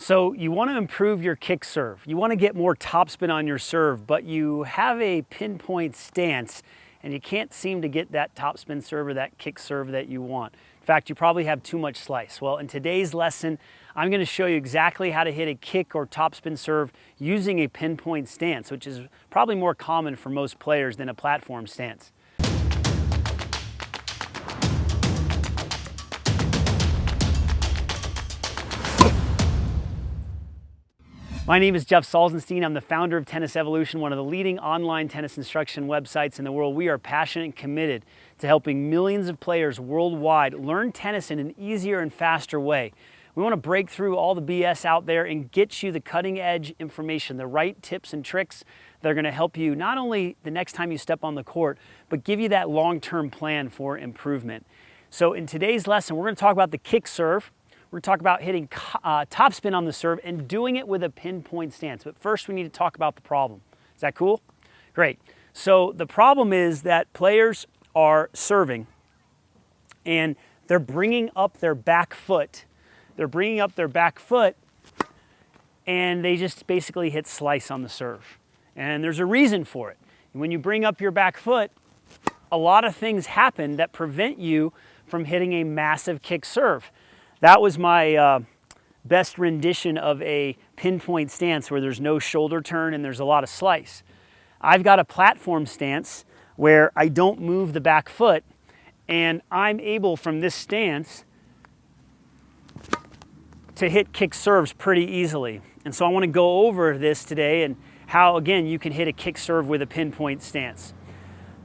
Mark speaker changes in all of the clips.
Speaker 1: So you want to improve your kick serve. You want to get more topspin on your serve, but you have a pinpoint stance and you can't seem to get that topspin serve or that kick serve that you want. In fact, you probably have too much slice. Well, in today's lesson, I'm going to show you exactly how to hit a kick or topspin serve using a pinpoint stance, which is probably more common for most players than a platform stance. My name is Jeff Salzenstein. I'm the founder of Tennis Evolution, one of the leading online tennis instruction websites in the world. We are passionate and committed to helping millions of players worldwide learn tennis in an easier and faster way. We want to break through all the BS out there and get you the cutting edge information, the right tips and tricks that are going to help you not only the next time you step on the court, but give you that long-term plan for improvement. So in today's lesson, we're going to talk about the kick serve. We're going to talk about hitting topspin on the serve and doing it with a pinpoint stance. But first we need to talk about the problem. Is that cool? Great. So the problem is that players are serving and they're bringing up their back foot. They're bringing up their back foot and they just basically hit slice on the serve. And there's a reason for it. When you bring up your back foot, a lot of things happen that prevent you from hitting a massive kick serve. That was my best rendition of a pinpoint stance where there's no shoulder turn and there's a lot of slice. I've got a platform stance where I don't move the back foot and I'm able from this stance to hit kick serves pretty easily. And so I want to go over this today and how, again, you can hit a kick serve with a pinpoint stance.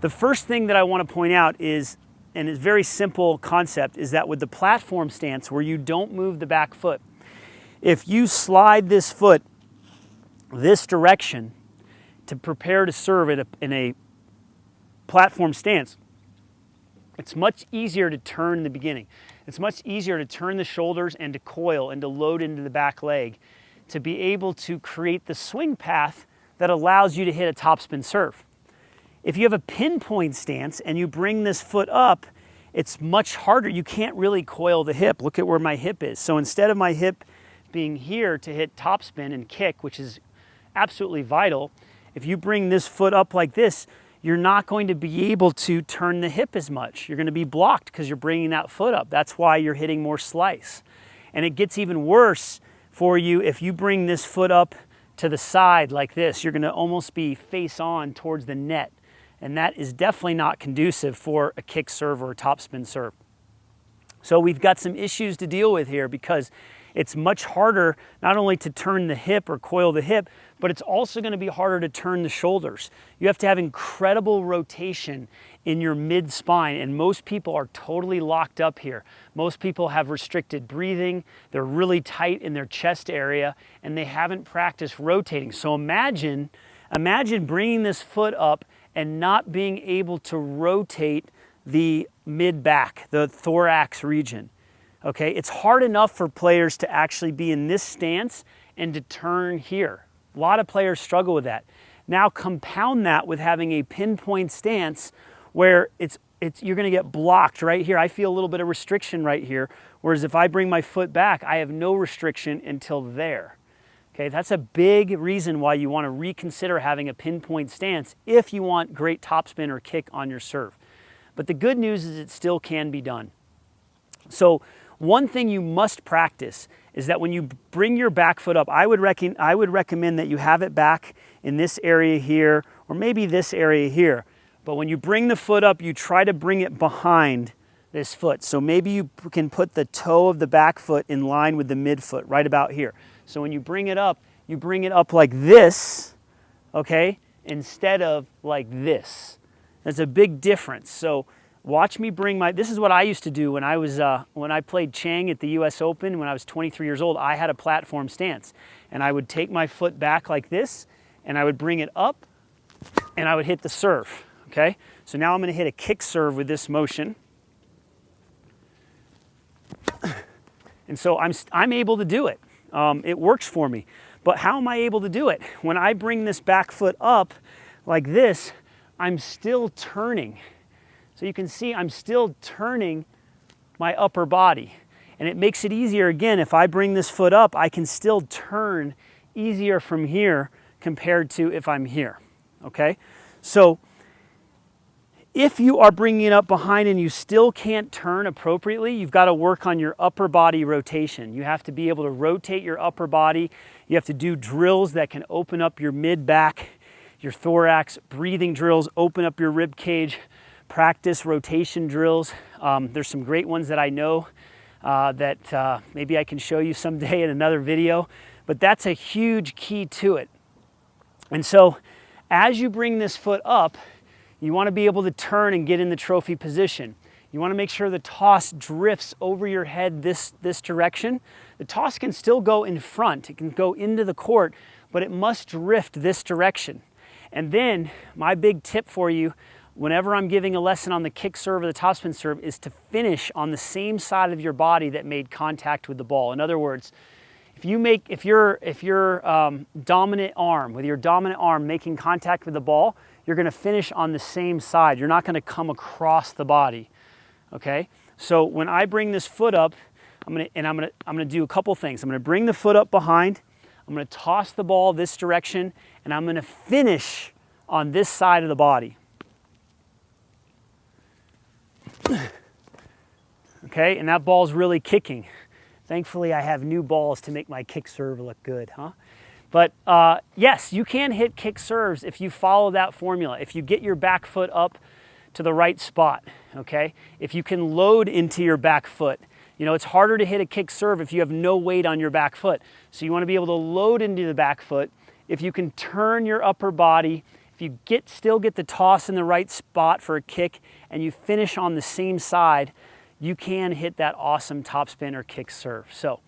Speaker 1: The first thing that I want to point out is, and it's a very simple concept, is that with the platform stance where you don't move the back foot, if you slide this foot this direction to prepare to serve in a platform stance, it's much easier to turn in the beginning. It's much easier to turn the shoulders and to coil and to load into the back leg to be able to create the swing path that allows you to hit a topspin serve. If you have a pinpoint stance and you bring this foot up, it's much harder. You can't really coil the hip. Look at where my hip is. So instead of my hip being here to hit topspin and kick, which is absolutely vital, if you bring this foot up like this, you're not going to be able to turn the hip as much. You're going to be blocked because you're bringing that foot up. That's why you're hitting more slice. And it gets even worse for you if you bring this foot up to the side like this. You're going to almost be face on towards the net. And that is definitely not conducive for a kick serve or a topspin serve. So we've got some issues to deal with here because it's much harder not only to turn the hip or coil the hip, but it's also going to be harder to turn the shoulders. You have to have incredible rotation in your mid-spine, and most people are totally locked up here. Most people have restricted breathing, they're really tight in their chest area, and they haven't practiced rotating. So imagine bringing this foot up and not being able to rotate the mid-back, the thorax region. Okay, it's hard enough for players to actually be in this stance and to turn here. A lot of players struggle with that. Now compound that with having a pinpoint stance where you're going to get blocked right here. I feel a little bit of restriction right here, whereas if I bring my foot back, I have no restriction until there. Okay, that's a big reason why you want to reconsider having a pinpoint stance if you want great topspin or kick on your serve. But the good news is it still can be done. So one thing you must practice is that when you bring your back foot up, I would recommend that you have it back in this area here or maybe this area here. But when you bring the foot up, you try to bring it behind this foot. So maybe you can put the toe of the back foot in line with the midfoot right about here. So when you bring it up like this, okay, instead of like this. That's a big difference. So watch me bring this is what I used to do when I played Chang at the US Open when I was 23 years old. I had a platform stance and I would take my foot back like this and I would bring it up and I would hit the serve, okay? So now I'm going to hit a kick serve with this motion. And so I'm able to do it. It works for me. But how am I able to do it? When I bring this back foot up like this, I'm still turning. So you can see I'm still turning my upper body. And it makes it easier, again, if I bring this foot up, I can still turn easier from here compared to if I'm here, okay? So if you are bringing it up behind and you still can't turn appropriately, you've got to work on your upper body rotation. You have to be able to rotate your upper body. You have to do drills that can open up your mid-back, your thorax, breathing drills, open up your rib cage, practice rotation drills. There's some great ones that I know that maybe I can show you someday in another video, but that's a huge key to it. And so as you bring this foot up, you want to be able to turn and get in the trophy position. You want to make sure the toss drifts over your head this direction. The toss can still go in front, it can go into the court, but it must drift this direction. And then my big tip for you, whenever I'm giving a lesson on the kick serve or the topspin serve, is to finish on the same side of your body that made contact with the ball. In other words, if your dominant arm, with your dominant arm making contact with the ball, you're going to finish on the same side. You're not going to come across the body. Okay? So when I bring this foot up, I'm going to do a couple things. I'm going to bring the foot up behind. I'm going to toss the ball this direction, and I'm going to finish on this side of the body. Okay? And that ball's really kicking. Thankfully, I have new balls to make my kick serve look good, huh? But yes, you can hit kick serves if you follow that formula. If you get your back foot up to the right spot, okay? If you can load into your back foot. You know, it's harder to hit a kick serve if you have no weight on your back foot. So you want to be able to load into the back foot. If you can turn your upper body, if you still get the toss in the right spot for a kick, and you finish on the same side, you can hit that awesome topspin or kick serve. So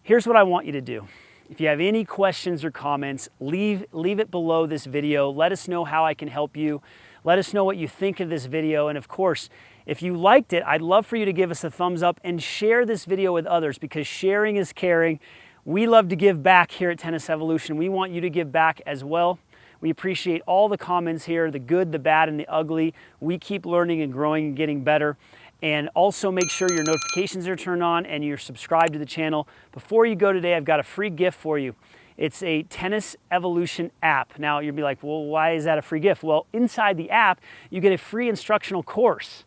Speaker 1: here's what I want you to do. If you have any questions or comments, leave it below this video. Let us know how I can help you. Let us know what you think of this video. And of course, if you liked it, I'd love for you to give us a thumbs up and share this video with others, because sharing is caring. We love to give back here at Tennis Evolution. We want you to give back as well. We appreciate all the comments here, the good, the bad, and the ugly. We keep learning and growing and getting better. And also make sure your notifications are turned on and you're subscribed to the channel. Before you go today, I've got a free gift for you. It's a Tennis Evolution app. Now you'll be like, well, why is that a free gift? Well, inside the app, you get a free instructional course.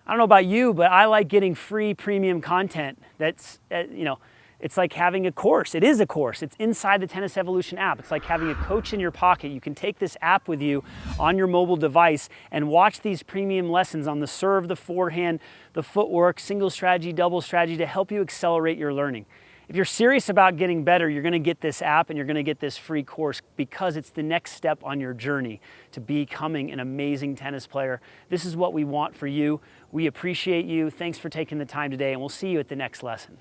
Speaker 1: I don't know about you, but I like getting free premium content. That's, it's like having a course. It is a course. It's inside the Tennis Evolution app. It's like having a coach in your pocket. You can take this app with you on your mobile device and watch these premium lessons on the serve, the forehand, the footwork, single strategy, double strategy to help you accelerate your learning. If you're serious about getting better, you're going to get this app and you're going to get this free course, because it's the next step on your journey to becoming an amazing tennis player. This is what we want for you. We appreciate you. Thanks for taking the time today, and we'll see you at the next lesson.